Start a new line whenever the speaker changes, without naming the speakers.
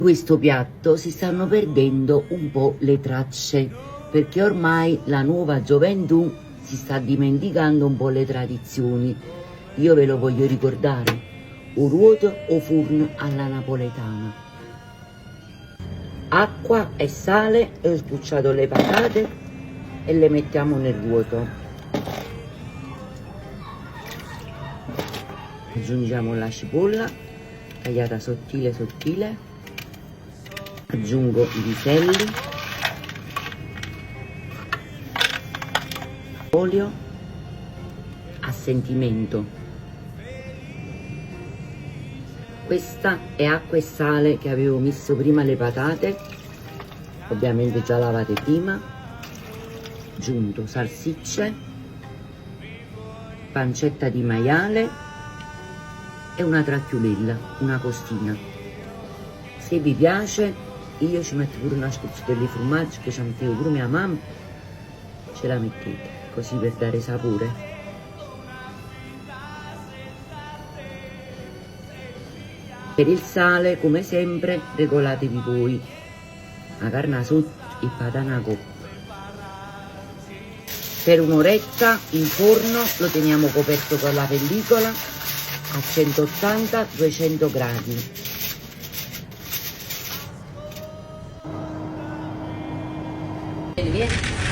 Questo piatto si stanno perdendo un po' le tracce, perché ormai la nuova gioventù si sta dimenticando un po' le tradizioni. Io ve lo voglio ricordare: o ruoto o furno alla napoletana. Acqua e sale, e ho sbucciato le patate e le mettiamo nel vuoto. Aggiungiamo la cipolla tagliata sottile sottile, aggiungo i piselli, olio a sentimento. Questa è acqua e sale che avevo messo prima le patate, ovviamente già lavate prima. Aggiunto salsicce, pancetta di maiale e una tracchiolella, una costina. Se vi piace, io ci metto pure una spruzzata di formaggio che ci mettevo pure mia mamma, ce la mettete così per dare sapore. Per il sale, come sempre, regolatevi voi. La carne sotto e patana coppa. Per un'oretta in forno lo teniamo coperto con la pellicola a 180-200 gradi. Vieni.